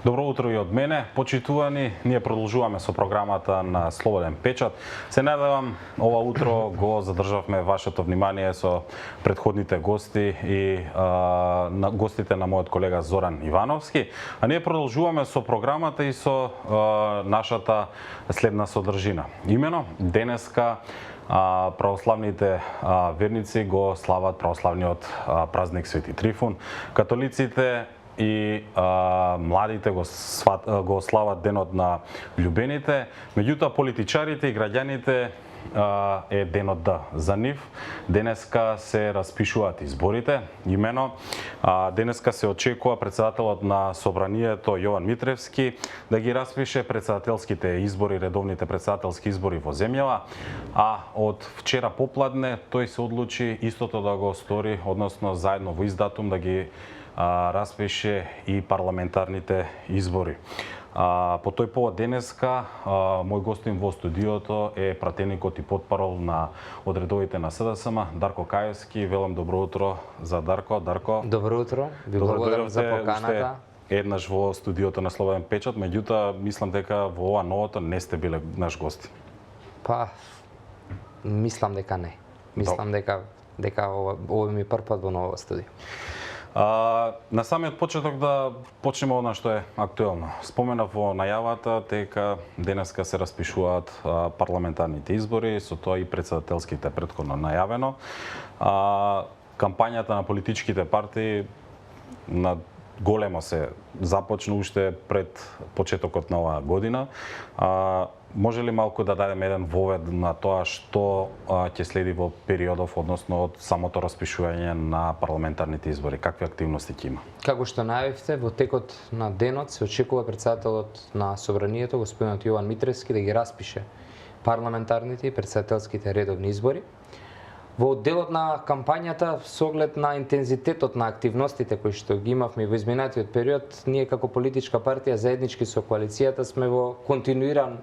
Добро утро и од мене, почитувани. Ние продолжуваме со програмата на Слободен печат. Се надевам, ова утро го задржавме вашето внимание со предходните гости и на гостите на мојот колега Зоран Ивановски. А ние продолжуваме со програмата и со нашата следна содржина. Имено, денеска православните верници го слават православниот празник Свети Трифун. Католиците и младите го слават денот на љубените, меѓутоа политичарите и граѓаните е денот за нив. Денеска се распишуваат изборите. Имено, денеска се очекува председателот на Собранието Јован Митревски да ги распише председателските избори, редовните председателски избори во земјава, а од вчера попладне тој се одлучи истото да го стори, односно заедно во издатум да ги распише и парламентарните избори. По тој повод денеска мој гостин во студиото е пратеникот и потпарол на одредовите на СДСМ Дарко Каевски. Велам добро утро за Дарко. Дарко. Добро утро. Ви благодарам за поканата. Еднаш во студиото на Слободен печат, меѓутоа мислам дека во ова новото не сте биле наш гост. Па мислам дека не. Мислам дека ова ми прв пат во ново студио. На самиот почеток да почнеме од што е актуелно. Споменав во најавата дека денеска се распишуваат парламентарните избори, со тоа и председателските претходно најавено. Кампањата на политичките партии на големо се започна уште пред почетокот на оваа година. Може ли малку да дадеме еден вовед на тоа што ќе следи во периодов, односно од самото распишување на парламентарните избори? Какви активности ќе има? Како што најавивте, во текот на денот се очекува председателот на Собранието, господинот Јован Митревски, да ги распише парламентарните и председателските редовни избори. Во делот на кампањата, со оглед на интензитетот на активностите кои што ги имавме во изминатиот период, ние како политичка партија заеднички со коалицијата сме во континуирана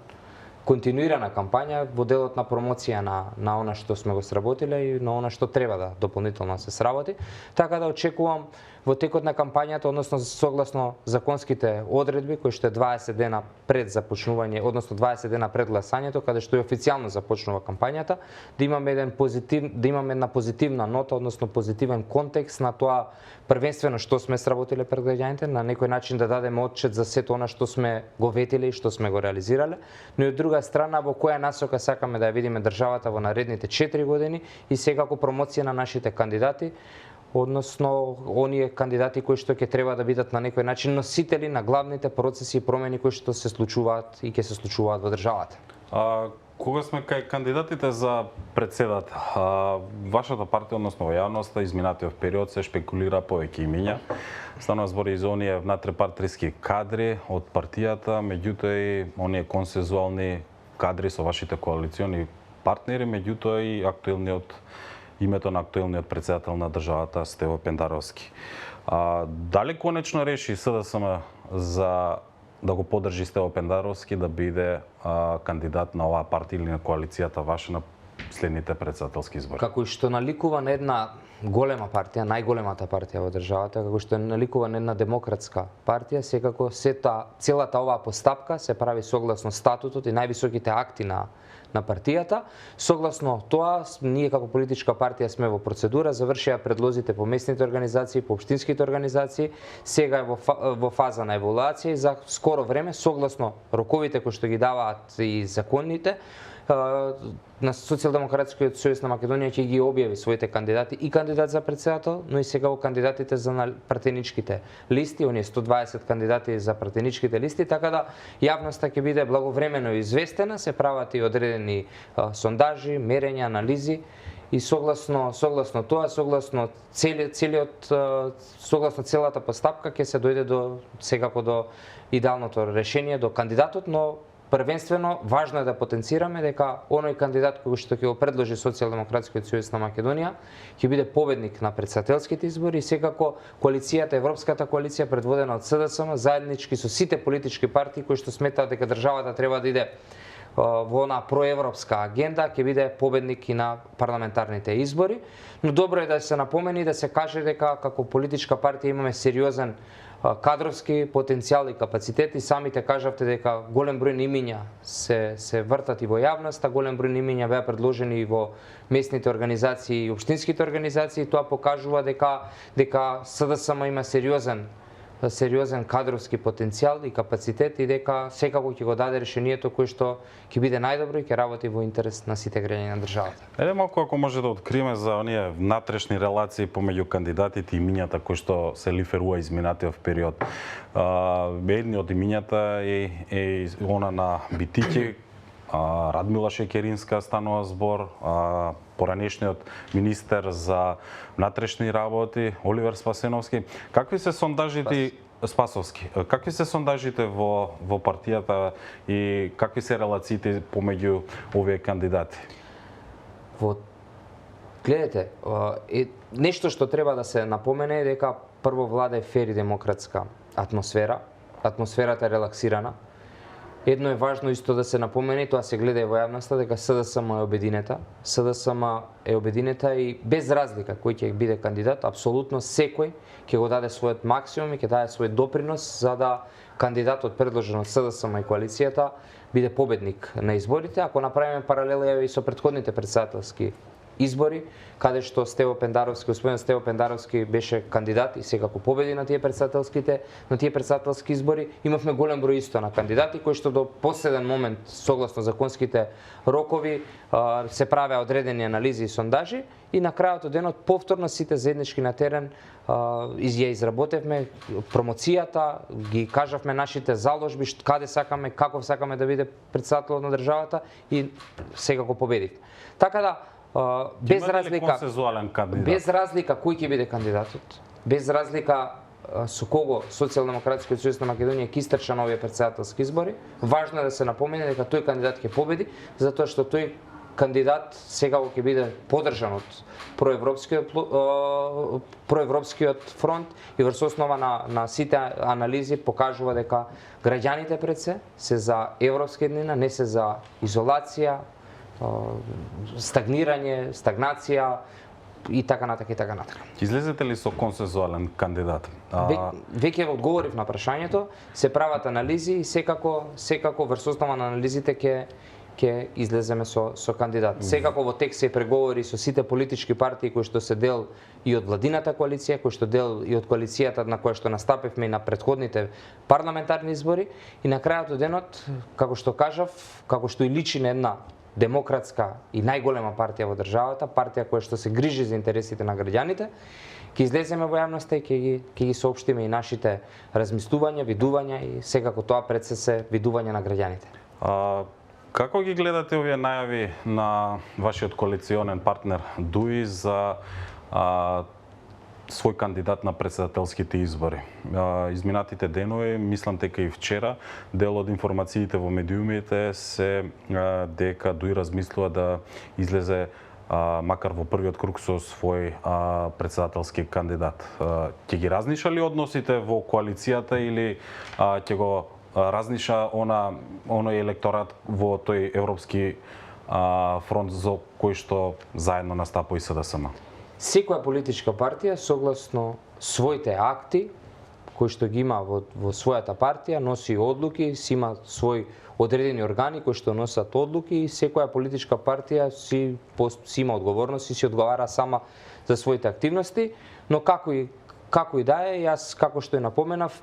кампања во делот на промоција на она што сме го сработиле и на она што треба да дополнително се сработи. Така да очекувам во текот на кампањата, односно согласно законските одредби кои што е 20 дена пред започнување, односно 20 дена пред гласањето, каде што и официјално започнува кампањата, да имаме една позитивна нота, односно позитивен контекст на тоа првенствено што сме сработиле пред граѓаните, на некој начин да дадеме отчет за сето она што сме го ветиле и што сме го реализирале, но и од друга страна во која насока сакаме да ја видиме државата во наредните 4 години и секако промоција на нашите кандидати, односно оние кандидати кои што ќе треба да бидат на некој начин носители на главните процеси и промени кои што се случуваат и ќе се случуваат во државата. Кога сме кај кандидатите за председател, вашата партија, односно во јавноста, изминатиот период се шпекулира повеќе имиња. Станува збори и за оние внатре-партиски кадри од партијата, меѓутоа и оние консензуални кадри со вашите коалициони партнери, меѓутоа и името на актуелниот председател на државата Стево Пендаровски. Дали конечно реши СДСМ за да го поддржи Стево Пендаровски да биде кандидат на оваа партија или на коалицијата ваша на следните председателски избори? Како и што наликува на една голема партија, најголемата партија во државата, како што наликува на една демократска партија, секако целата оваа постапка се прави согласно статутот и највисоките акти на партијата. Согласно тоа, ние како политичка партија сме во процедура, завршија предлозите по местните организации, по општинските организации, сега е во фаза на еволуација и за скоро време, согласно роковите кои што ги даваат и законните, на Социјалдемократскиот сојуз на Македонија ќе ги објави своите кандидати и кандидат за председател, но и сега во кандидатите за пратеничките листи, оние 120 кандидати за пратеничките листи, така да јавноста ќе биде благовремено известена, се прават и одредени сондажи, мерења, анализи и согласно тоа, согласно целата постапка ќе се дојде секако до идеалното решение, до кандидатот, но првенствено важно е да потенцираме дека оној кандидат кој што ќе го предложи Социјалдемократскиот сојуз на Македонија ќе биде победник на председателските избори и секако коалицијата, Европската коалиција предводена од СДСМ заеднички со сите политички партии кои што сметаат дека државата треба да иде во она проевропска агенда, ќе биде победник и на парламентарните избори. Но добро е да се напомени и да се каже дека како политичка партија имаме сериозен кадровски потенцијал и капацитети. Самите кажавте дека голем број имиња се вртат и во јавноста, голем број имиња беа предложени и во местните организации и општинските организации. Тоа покажува дека СДСМ има сериозен кадровски потенцијал и капацитет и дека секако ќе го даде решението кое што ќе биде најдобро и ќе работи во интерес на сите граѓани на државата. Еле малку ако може да откриеме за оние внатрешни релации помеѓу кандидатите и имињата кои што се лиферуа изминатиот период. Едни од имињата е она на Битиќи, Радмила Шекеринска станува збор, поранешниот министер за внатрешни работи Оливер Спасеновски. Какви се сондажите Спасовски? Какви се сондажите во партијата и какви се релациите помеѓу овие кандидати? Гледате, нешто што треба да се напомене е дека прво владе фер и демократска атмосфера. Атмосферата е релаксирана. Едно е важно исто да се напомене, тоа се гледа и во јавноста, дека СДСМ е обединета. СДСМ е обединета и без разлика кој ќе биде кандидат, апсолутно секој ќе го даде својот максимум и ќе даде својот допринос за да кандидатот предложен од СДСМ и коалицијата биде победник на изборите. Ако направиме паралела и со претходните претседателски избори, каде што господин Стево Пендаровски беше кандидат и секако победи на тие претседателски избори, имавме голем број исто на кандидати кои што до последен момент, согласно законските рокови, се правеа одредени анализи и сондажи и на крајот од денот повторно сите заеднички на терен ја изработевме промоцијата, ги кажавме нашите заложби, каде сакаме, каков сакаме да биде претседателот на државата и секако победив. Така да без разлика кој ќе биде кандидатот, без разлика со кого Социјалдемократскиот сојуз на Македонија ќе истрча на овие претседателски избори, важно е да се напомене дека тој кандидат ќе победи, затоа што тој кандидат секако ќе биде поддржан од проевропскиот фронт и врз основа на сите анализи покажува дека граѓаните пред се за европска еднина, не се за изолација, стагнирање, стагнација и така натака и така натака. Излезете ли со консензуален кандидат? Веќе одговорив на прашањето, се прават анализи и секако врз основа на анализите ќе излеземе со кандидат. Секако во тек се преговори со сите политички партии кои што се дел и од владината коалиција, кои што дел и од коалицијата на која што настапивме и на претходните парламентарни избори и на крајот од денот, како што кажав, како што и личи на една демократска и најголема партија во државата, партија која што се грижи за интересите на граѓаните, ќе излеземе во јавноста и ќе ги соопштиме и нашите размислувања, видувања и секако тоа пред се видување на граѓаните. Како ги гледате овие најави на вашиот коалиционен партнер ДУИ за свој кандидат на претседателските избори? Изминатите денови, мислам дека и вчера, дел од информациите во медиумите се дека ДУИ размислува да излезе макар во првиот круг со свој претседателски кандидат. Ќе ги разниша ли односите во коалицијата или ќе го разниша оној електорат во тој европски фронт за кој што заедно настапува и СДСМ? Секоја политичка партија согласно своите акти кои што ги има во својата партија носи одлуки, си има свој одредени органи кои што носат одлуки и секоја политичка партија си има одговорност и си одговара сама за своите активности, но како и да е, јас како што и напоменав,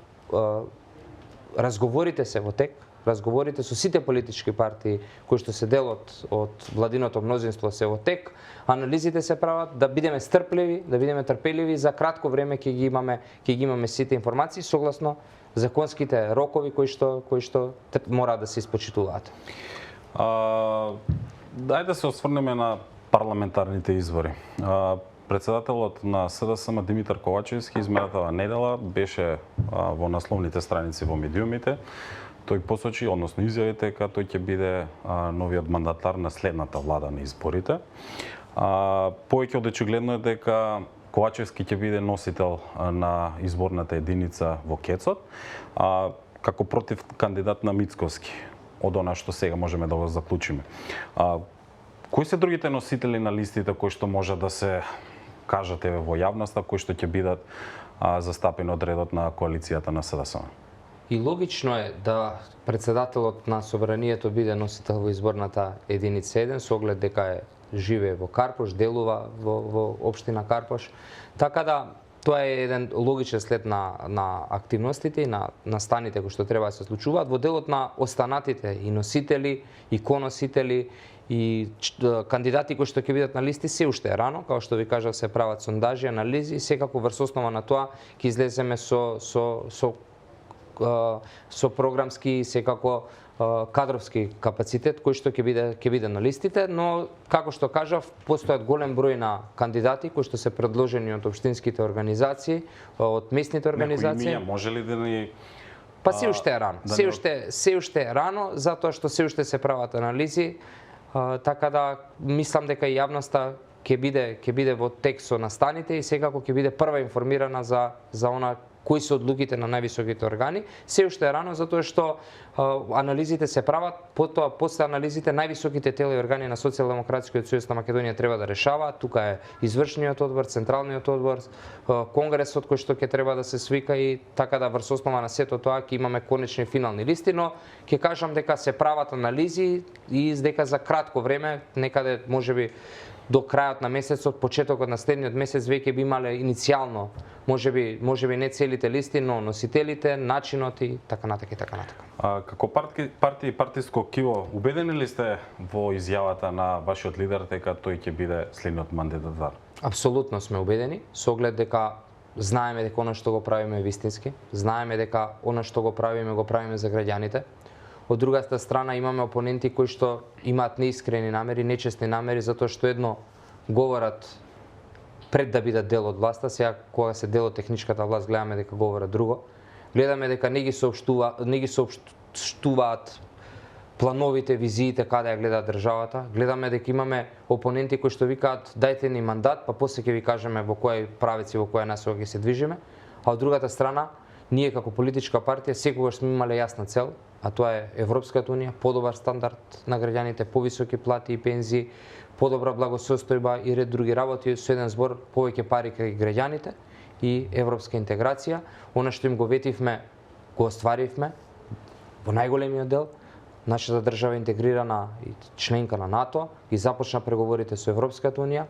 разговорите се во тек, разговорите со сите политички партии кои што се дел од владиното мнозинство се во тек, анализите се прават, да бидеме стрпливи, да бидеме трпеливи, за кратко време ќе ги имаме сите информации согласно законските рокови кои што мора да се испочитуваат. Дај да се осврнеме на парламентарните избори. Председателот на СДСМ Димитар Ковачевски изминатава недела беше во насловните страници во медиумите. Тој посочи, односно изјави дека тој ќе биде новиот мандатар на следната влада на изборите. Повеќе од очигледно е дека Ковачевски ќе биде носител на изборната единица во Кецот, како против кандидат на Мицковски, од она што сега можеме да го заклучиме. Кои се другите носители на листите кои што може да се кажат во јавноста, кои што ќе бидат застапен од редот на коалицијата на СДСМ. И логично е да председателот на Собранието биде носител во изборната единица 1 со оглед дека живее во Карпош, делува во општина Карпош. Така да тоа е еден логичен след на активностите и на станите кои што треба да се случуваат. Во делот на останатите и носители, и коносители, и кандидати кои што ќе бидат на листи се уште е рано, како што ви кажав, се прават сондажи, анализи и секако врз основа на тоа ќе излеземе со програмски и секако кадровски капацитет кој што ќе биде на листите, но како што кажав, постојат голем број на кандидати кои што се предложени од општинските организации, од местните организации. Некои имиња може ли да ни Па се уште е рано. да Се уште е рано затоа што се уште се прават анализи, така да мислам дека и јавноста ќе биде во тек со настаните и секако ќе биде прва информирана за она кои се одлуките на највисоките органи. Се уште е рано затоа што анализите се прават, потоа после анализите највисоките тела и органи на Социјалдемократскиот сојуз на Македонија треба да решаваат. Тука е извршниот одбор, централниот одбор, конгресот кој што ќе треба да се свика и така да врз основа на сето тоа ќе имаме конечни финални листи, но ќе кажам дека се прават анализи и дека за кратко време, некаде можеби до крајот на месецот, почетокот на следниот месец веќе би имале иницијално, можеби не целите листи, но носителите, начинот и така натака и така натака. Како партија и партиско киво, убедени ли сте во изјавата на вашиот лидер дека тој ќе биде следниот мандатар? Апсолутно сме убедени, со оглед дека знаеме дека она што го правиме е вистински, знаеме дека она што го правиме за граѓаните. Од другата страна имаме опоненти кои што имаат неискрени намери, нечестни намери, затоа што едно говорат пред да бидат дел од власта, сега кога се дел од техничката власт гледаме дека говорат друго. Гледаме дека не ги соопштуваат плановите, визиите каде ја гледа државата. Гледаме дека имаме опоненти кои што викаат дајте ни мандат, па после ќе ви кажеме во кој правец и во која насока ќе се движиме. А од другата страна, ние како политичка партија секогаш сме имале јасна цел, а тоа е Европската унија, подобар стандард на граѓаните, повисоки плати и пензии, подобра благосостојба и ред други работи, со еден збор повеќе пари кај граѓаните и европска интеграција. Она што им го ветивме, го остваривме во најголемиот дел. Нашата држава е интегрирана и членка на НАТО и започна преговорите со Европската унија.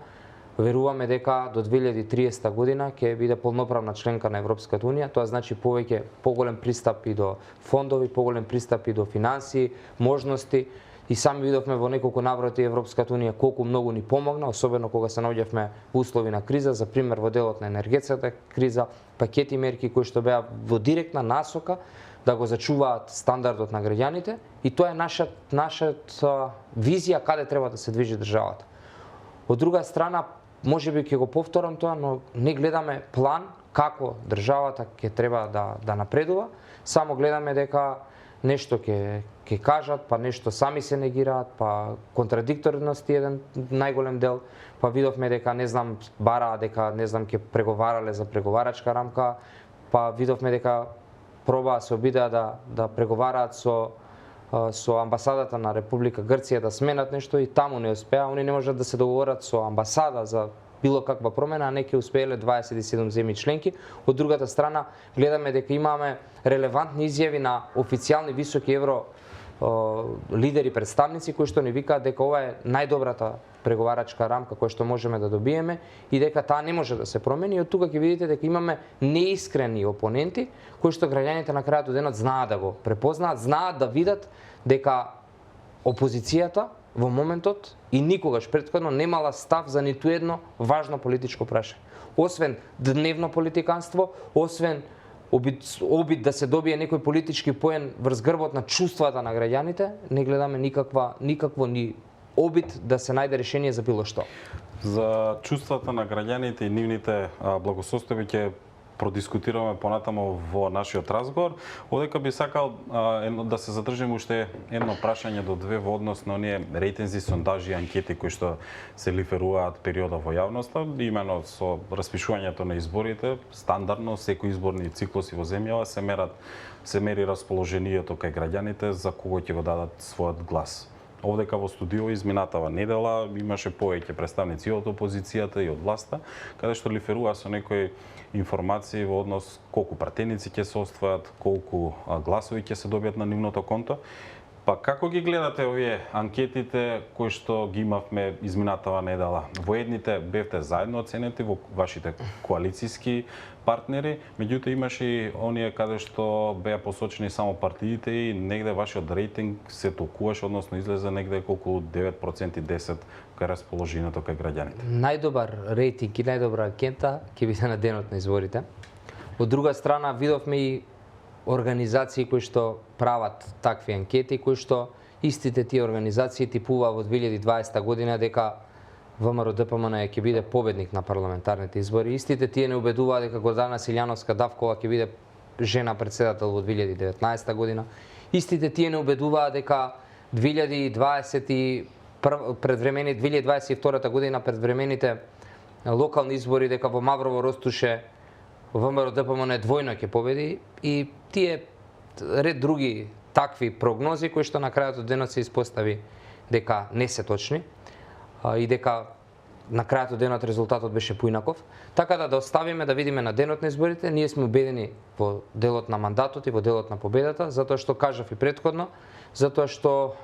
Веруваме дека до 2030 година ќе биде полноправна членка на Европската унија. Тоа значи поголем пристап и до фондови, поголем пристап и до финансии, можности. И сами видовме во неколку наврати Европската унија колку многу ни помогна, особено кога се наоѓавме во услови на криза, за пример во делот на енергетската криза, пакети мерки кои што беа во директна насока да го зачуваат стандардот на граѓаните и тоа е нашата визија каде треба да се движи државата. Од друга страна, можеби ќе го повторам тоа, но не гледаме план како државата ќе треба да напредува, само гледаме дека нешто ќе кажат, па нешто сами се негираат, па контрадикторности еден најголем дел, па видовме дека бараа дека ќе преговарале за преговарачка рамка, па видовме дека пробаа се обидеа да преговараат со амбасадата на Република Грција да сменат нешто и таму не успеа. Они не можат да се договорат со амбасада за било каква промена, а неки успееле 27 земји членки. Од другата страна, гледаме дека имаме релевантни изјави на официјални високи евро лидери, представници кои што ни викаат дека ова е најдобрата преговарачка рамка која што можеме да добиеме и дека таа не може да се промени. И од тука ќе видите дека имаме неискрени опоненти кои што граѓаните на крајот од денот знаат да го препознаат, знаат да видат дека опозицијата во моментот и никогаш претходно немала став за ниту едно важно политичко прашање. Освен дневно политиканство, освен обид да се добие некој политички поен врз грбот на чувствата на граѓаните, не гледаме никакво ни обид да се најде решение за било што. За чувствата на граѓаните и нивните благосостојби ќе продискутираме понатамо во нашиот разговор. Одека би сакал да се задржиме уште едно прашање до две во однос на оние рейтинзи, сондажи, анкети кои што се лиферуваат периода во јавноста, имено со распишувањето на изборите, стандардно секој изборни циклуси во земјава се мери расположението кај граѓаните за кого ќе го дадат својот глас. овдека во студио изминатава недела имаше повеќе представници од опозицијата и од власта, каде што лиферува со некои информации во однос колку пратеници ќе се остваат, колку гласови ќе се добијат на нивното конто. Па како ги гледате овие анкетите кои што ги имавме изминатава недела? Во едните бевте заедно оценети во вашите коалициски партнери, меѓутоа имаше и оние каде што беа посочени само партиите и негде вашиот рейтинг се толкуваше, односно излезе негде околу 9% 10% кај расположението кај граѓаните. Најдобар рейтинг и најдобра анкета ќе биде на денот на изборите. Од друга страна видовме и организации кои што прават такви анкети, кои што истите тие организации типува во 2020 година дека ВМРО-ДПМН ќе биде победник на парламентарните избори. Истите тие не убедуваат дека Гордана Силјановска Давкова ќе биде жена председател во 2019 година. Истите тие не убедуваат дека 2022 година предвремените локални избори дека во Маврово Ростуше ВМРО-ДПМН двојно ќе победи и тие ред други такви прогнози кои што на крајот од денот се испостави дека не се точни и дека на крајот од денот резултатот беше поинаков. Така да оставиме да видиме на денот на изборите, ние сме убедени во делот на мандатот и во делот на победата, затоа што кажав и претходно, затоа што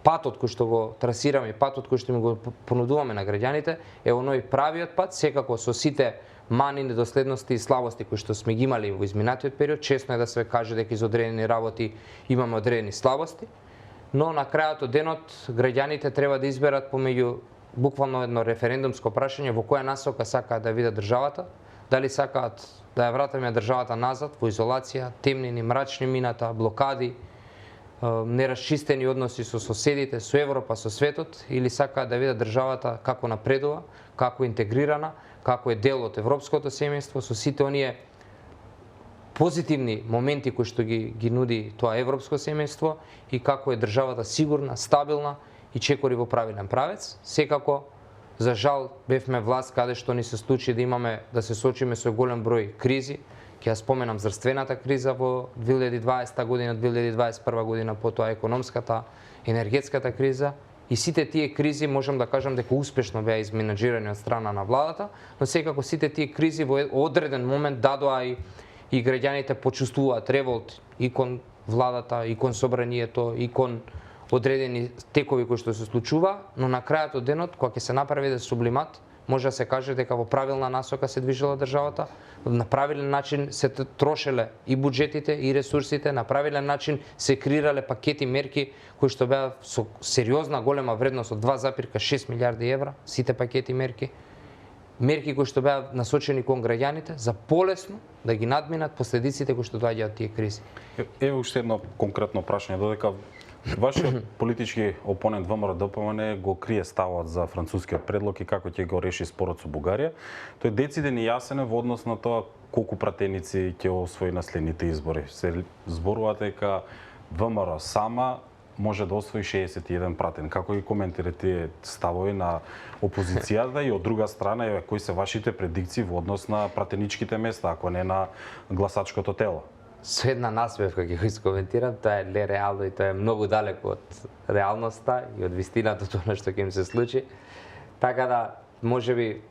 патот кој што го трасираме, патот кој што ми го понудуваме на граѓаните е оној правиот пат, секако со сите мани, недоследности и слабости кои што сме ги имали во изминатиот период. Чесно е да се каже дека из одредени работи имаме одредени слабости, но на крајот од денот граѓаните треба да изберат помеѓу буквално едно референдумско прашање во која насока сакаат да видат државата, дали сакаат да ја вратиме државата назад во изолација, темнини, мрачни мината, блокади, нерасчистени односи со соседите, со Европа, со светот, или сакаат да видат државата како напредува, како интегрирана, како е дел од европското семејство, со сите оние позитивни моменти кои што ги нуди тоа европско семејство и како е државата сигурна, стабилна и чекори во правилен правец. Секако, за жал, бевме власт каде што ни се случи да се соочиме со голем број кризи. Ќе ја споменам здравствената криза во 2020 година, 2021 година, потоа економската, енергетската криза. И сите тие кризи можам да кажам дека успешно беа изменаџирани од страна на владата, но секако сите тие кризи во одреден момент дадоа и граѓаните почувствуваат револт и кон владата, и кон собранието, и кон одредени текови кои што се случува, но на крајот од денот, кога ќе се направи да сублимат, може да се каже дека во правилна насока се движела државата, на правилен начин се трошеле и буџетите и ресурсите, на правилен начин се креирале пакети мерки кои што беа со сериозна голема вредност од 2,6 милиарди евра, сите пакети мерки кои што беа насочени кон граѓаните за полесно да ги надминат последиците кои што доаѓаат од тие кризи. Еве уште едно конкретно прашање, додека вашиот политички опонент ВМРО-ДПМН го крие ставот за францускиот предлог и како ќе го реши спорот со Бугарија, тој дециден и јасен е во однос на тоа колку пратеници ќе освои на следните избори. Се зборуваат дека ВМРО сама може да освои 61 пратен. Како ги коментирате тие ставови на опозицијата и од друга страна кои се вашите предикции во однос на пратеничките места, ако не на гласачкото тело? Со една насмевка ќе го искоментирам, тоа е нереално и тоа е многу далеко од реалноста и од вистината тоа што ќе им се случи. Така да, можеби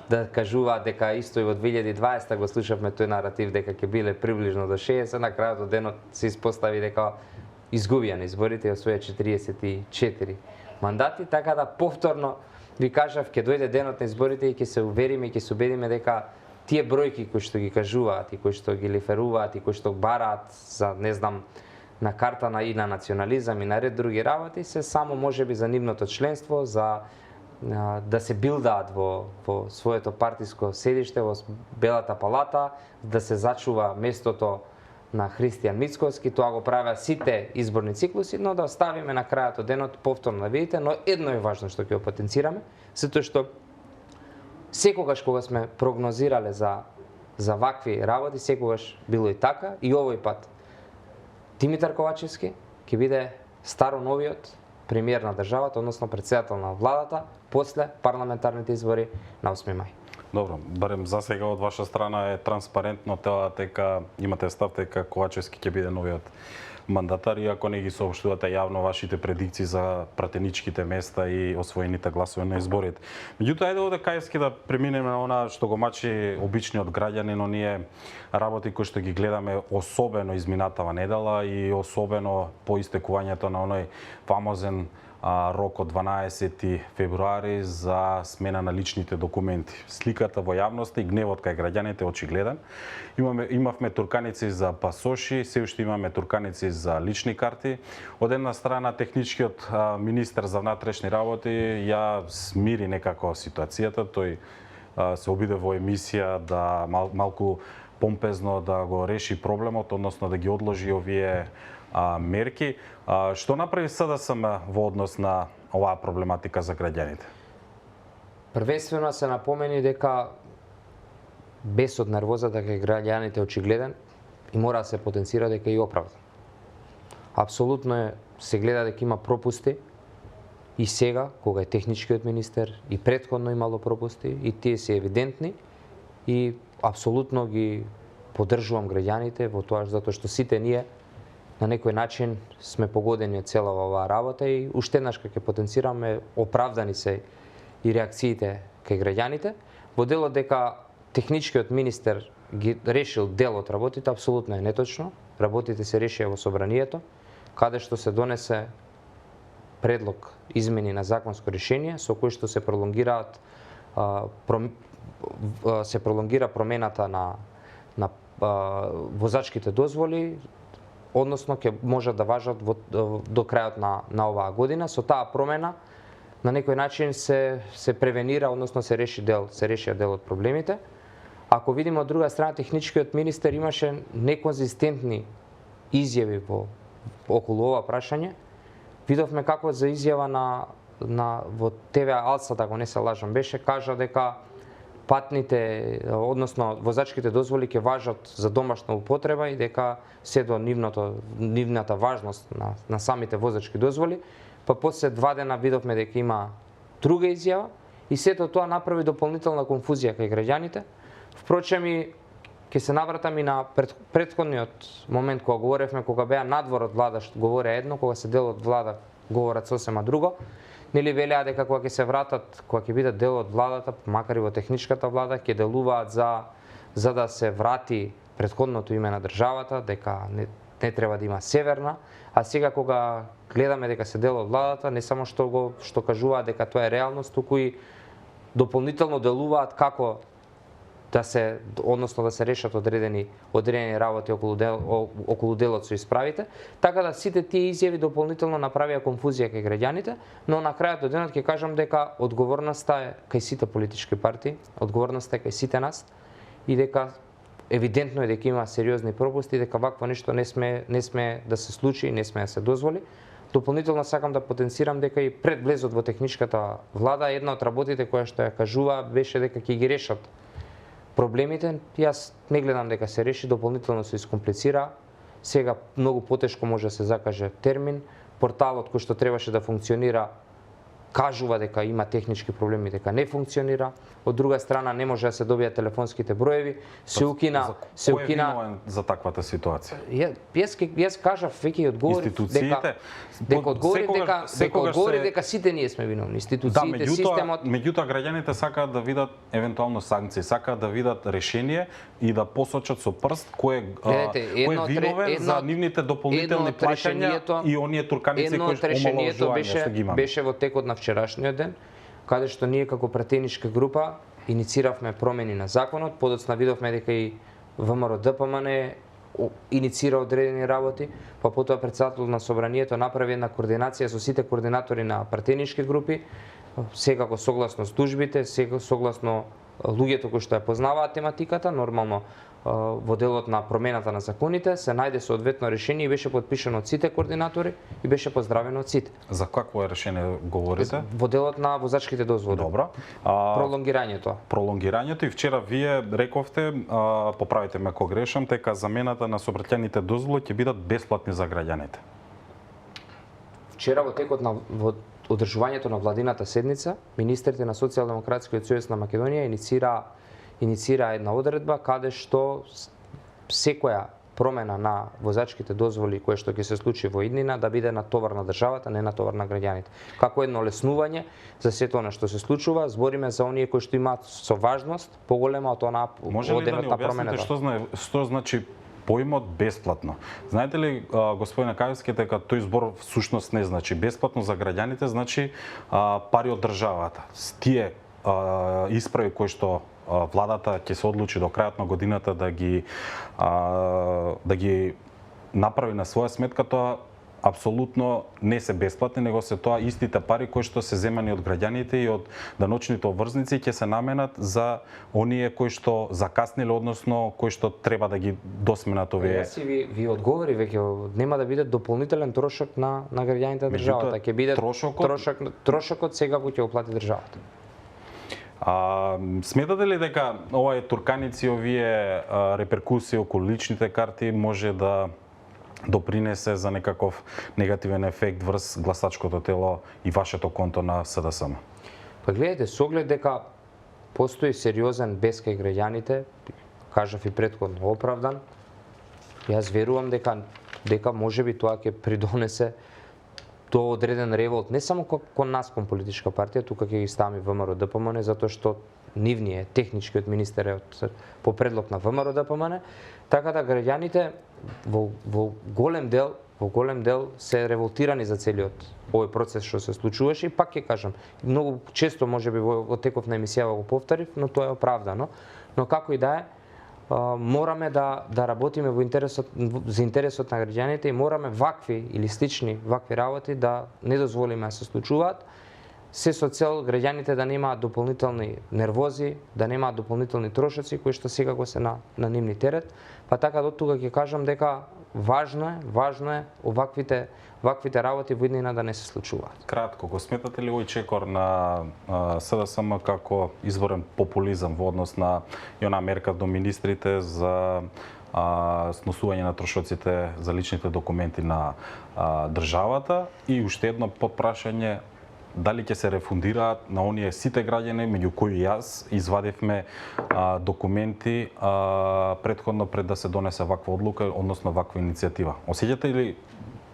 да кажуваат дека исто и во 2020 го слушавме тој наратив дека ќе биле приближно до 60, на крајот од денот се испостави дека изгубија на изборите и освоја 44 мандати, така да повторно ви кажав ќе дојде денот на изборите и ќе се увериме и ќе се убедиме дека тие бројки кои што ги кажуваат и кои што ги лиферуваат и кои што бараат за не знам на карта и на национализам и на ред други работи се само можеби за нивното членство, за да се билдаат во своето партиско седиште во Белата палата, да се зачува местото на Христијан Мицкоски, тоа го правеа сите изборни циклуси, но да оставиме на крајот од денот повторно да видите, но едно е важно што ќе го потенцираме, затоа што секогаш кога сме прогнозирале за вакви работи, секогаш било и така, и овој пат Димитар Ковачевски ќе биде старо новиот премиер на државата, односно председател на владата, после парламентарните избори на 8 мај. Добро, барем за сега од ваша страна е транспарентно тоа дека имате став дека Ковачевски ќе биде новиот мандатар, иако не ги соопштувате јавно вашите предикции за пратеничките места и освоените гласови на изборите. Меѓутоа, ајде од Каевски да преминеме на она што го мачи обичниот граѓанин, оние работи кои што ги гледаме особено изминатава недела и особено по истекувањето на оној фамозен рок од 12 февруари за смена на личните документи. Сликата во јавноста и гневот кај граѓаните очигледен. Имавме турканици за пасоши, се уште имаме турканици за лични карти. Од една страна техничкиот министер за внатрешни работи ја смири некако ситуацијата, тој се обиде во емисија да малку помпезно да го реши проблемот, односно да ги одложи овие мерки. Што направи СДСМ во однос на оваа проблематика за граѓаните? Првенствено се напомени дека бесот, нервозата кај граѓаните е очигледен и мора да се потенцира дека е оправдан. Апсолутно се гледа дека има пропусти и сега, кога е техничкиот министер, и претходно имало пропусти, и тие се евидентни и апсолутно ги поддржувам граѓаните во тоа затоа што сите ние на некој начин сме погодени од цела оваа работа и уште еднаш ќе потенцираме оправдани се и реакциите кај граѓаните. Во делот дека техничкиот министер ги решил дел од работите, апсолутно е неточно. Работите се решија во собранието, каде што се донесе предлог измени на законско решение со кој што се пролонгира промената на возачките дозволи, односно ќе можат да важат до крајот на оваа година. Со таа промена на некој начин се превенира, односно се решија дел од проблемите. Ако видиме од друга страна, техничкиот министер имаше неконзистентни изјави околу ова прашање. Видовме како за изјава во ТВ Алсат, ако не се лажам, кажа дека патните, односно возачките дозволи ќе важат за домашна употреба и дека се до нивната важност на самите возачки дозволи. Па после 2 дена видовме дека има друга изјава и сето тоа направи дополнителна конфузија кај граѓаните. Впрочем, ќе се навратам и на претходниот момент кога говоревме, кога беа надвор од влада, што говореа едно, кога се дел од влада, говорат сосема друго. Нели велеа дека кога ќе се вратат, кога ќе бидат дел од владата, макар и во техничката влада, ќе делуваат за да се врати претходното име на државата, дека не треба да има северна, а сега кога гледаме дека се дел од владата, не само што кажуваат дека тоа е реалност, туку и дополнително делуваат како да се решат одредени работи околу делот со исправите, така да сите тие изјави дополнително направија конфузија кај граѓаните, но на крајот од денот ќе кажам дека одговорноста е кај сите политички партии, одговорноста е кај сите нас и дека евидентно е дека има сериозни пропусти, дека вакво нешто не сме да се случи и не сме да се дозволи. Дополнително сакам да потенцирам дека и пред влезот во техничката влада, една од работите која што ја кажува беше дека ќе ги решат проблемите. Јас не гледам дека се реши, дополнително се искомплицира. Сега многу потешко може да се закаже термин. Порталот кој што требаше да функционира кажува дека има технички проблеми, дека не функционира. Од друга страна не може да се добијат телефонските броеви. Се укина Кој е виновен за таквата ситуација? Јас кажав веќе одговорив дека сите ние сме виновни, институциите, системот. Меѓутоа граѓаните сакаат да видат евентуално санкции, сакаат да видат решение и да посочат со прст кој е виновен за нивните дополнителни плаќања и оние турканици кои што ги имаме. Беше во текот на вчерашниот ден, каде што ние како пратеничка група иницииравме промени на законот, подоцна видовме дека и ВМРО ДПМН инициира одредени работи, па потоа претседателот на собранието направи една координација со сите координатори на пратенички групи, секако согласно службите, согласно луѓето кои што ја познаваат тематиката, нормално во делот на промената на законите, се најде соодветно решение и беше подпишано од сите координатори и беше поздравено од сите. За какво решение говорите? Во делот на возачките дозволи. Добро. Пролонгирањето и вчера вие рековте, поправите ме ако грешам, дека замената на сообраќајните дозволи ќе бидат бесплатни за граѓаните. Вчера во текот на одржувањето на владината седница, министрите на Социјалдемократскиот сојуз на Македонија инициираа инициира една одредба каде што секоја промена на возачките дозволи кој што ќе се случи во иднина да биде на товар на државата, не на товар на граѓаните. Како едно леснување за сето она што се случува, збориме за оние кои што имаат со важност поголема од онаа Може ли да ни одредната објасните промена. што значи поимот бесплатно? Знаете ли, господине Кајовски, дека тој збор всушност не значи бесплатно за граѓаните, значи пари од државата. С тие исправи кои што владата ќе се одлучи до крајот на годината да ги направи на своја сметка, тоа апсолутно не се бесплатни, него се тоа истите пари кои што се земани од граѓаните и од даночните обврзници ќе се наменат за оние кои што закасниле, односно кои што треба да ги досменат овие. Јас и ви одговори веќе нема да биде дополнителен трошок на граѓаните на државата, ќе биде трошокот сега кој ќе го плати државата. Сметате ли дека овие турканици, овие реперкусии околу личните карти може да допринесе за некаков негативен ефект врз гласачкото тело и вашето конто на СДСМ? Па гледайте, со оглед дека постои сериозен бес кај граѓаните, кажав и претходно оправдан, јас верувам дека можеби тоа ќе придонесе до одреден револт, не само кон нас, кон политичка партија, тука ќе ги ставаме ВМРО ДПМН, затоа што нивниот техничкиот министер е по предлог на ВМРО ДПМН, така да граѓаните во голем дел се револтирани за целиот овој процес што се случуваше и пак ќе кажам, многу често можеби во теков на емисијава го повторив, но тоа е оправдано. Но како и да е, мораме да работиме за интересот на граѓаните и мораме вакви или слични вакви работи да не дозволиме да се случуваат, се со цел граѓаните да немаат дополнителни нервози, да немаат дополнителни трошоци кои што сега го се на нивни терет. Па така до тука ќе кажам дека важно е ваквите работи во иднина да не се случуваат. Кратко, го сметате ли овој чекор на СДСМ како изворен популизам во однос на она мерка до министрите за сносување на трошоците за личните документи на државата и уште едно подпрашање, дали ќе се рефундираат на оние сите граѓани меѓу кои јас извадивме документи претходно пред да се донесе ваква одлука, односно ваква иницијатива. Осеќате ли,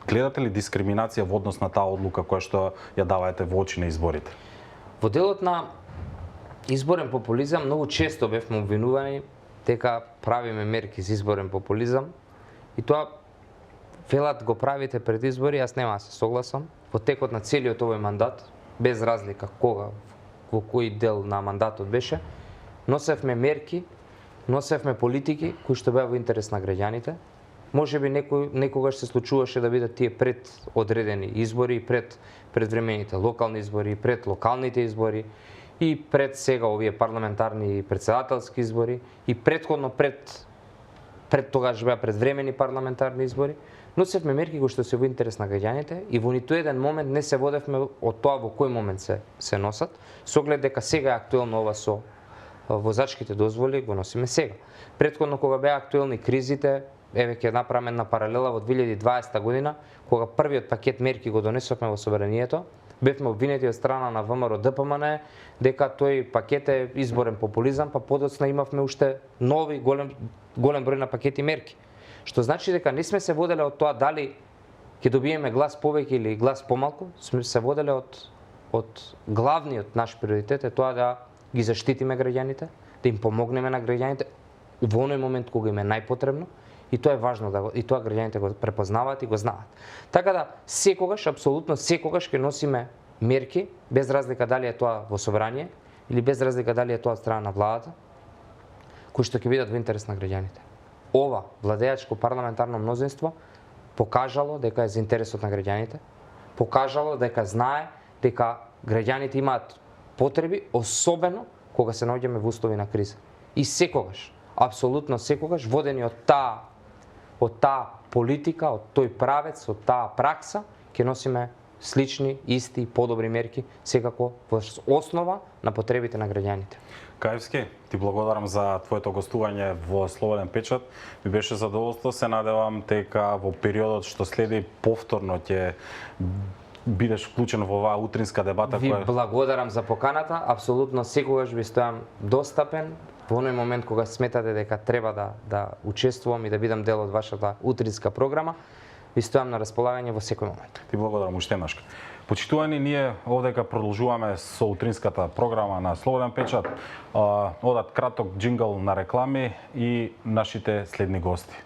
гледате ли дискриминација во однос на таа одлука која што ја даваете во очи на изборите? Во делот на изборен популизам многу често бевме обвинувани дека правиме мерки за изборен популизам и тоа велат го правите пред избори, јас нема да се согласам. Во текот на целиот овој мандат, без разлика кога, во кој дел на мандатот беше, носевме мерки, носевме политики кои што беа во интерес на граѓаните. Можеби некогаш се случуваше да бидат тие пред одредени избори, пред предвремените локални избори, пред локалните избори и пред сега овие парламентарни и председателски избори и претходно пред тогаш беа предвремени парламентарни избори. Носевме мерки кои што се во интерес на граѓаните и во ниту еден момент не се водевме од тоа во кој момент се носат, со оглед дека сега е актуелно ова со возачките дозволи, го носиме сега. Претходно кога беа актуелни кризите, еве ќе направиме една паралела во 2020 година, кога првиот пакет мерки го донесовме во собранието, бевме обвинети од страна на ВМРО ДПМН дека тој пакет е изборен популизам, па подоцна имавме уште нови голем број на пакети мерки. Што значи дека не сме се воделе од тоа дали ќе добиеме глас повеќе или глас помалку, сме се воделе од главниот наш приоритет е тоа да ги заштитиме граѓаните, да им помогнеме на граѓаните во оној момент кога им е најпотребно и тоа е важно и тоа граѓаните го препознаваат и го знаат. Така да секогаш, апсолутно секогаш ќе носиме мерки без разлика дали е тоа во собрание или без разлика дали е тоа од страна на владата, кои што ќе бидат во интерес на граѓаните. Ова владеачко парламентарно мнозинство покажало дека е за интересот на граѓаните, покажало дека знае дека граѓаните имаат потреби, особено кога се наоѓаме во услови на криза. И секогаш, апсолутно секогаш, водени од таа политика, од тој правец, од таа пракса, ќе носиме слични, исти, подобри мерки, секако во основа на потребите на граѓаните. Каевски, ти благодарам за твоето гостување во Слободен печат. Ми беше задоволство, се надевам дека во периодот што следи повторно ќе бидеш вклучен во оваа утринска дебата. Ви благодарам за поканата, апсолутно секогаш ви стојам достапен, Во оној момент кога сметате дека треба да учествувам и да бидам дел од вашата утринска програма, ви стојам на располагање во секој момент. Ти благодарам уште еднаш. Почитувани, ние овдека продолжуваме со утринската програма на Слободен печат. Одат краток джингл на реклами и нашите следни гости.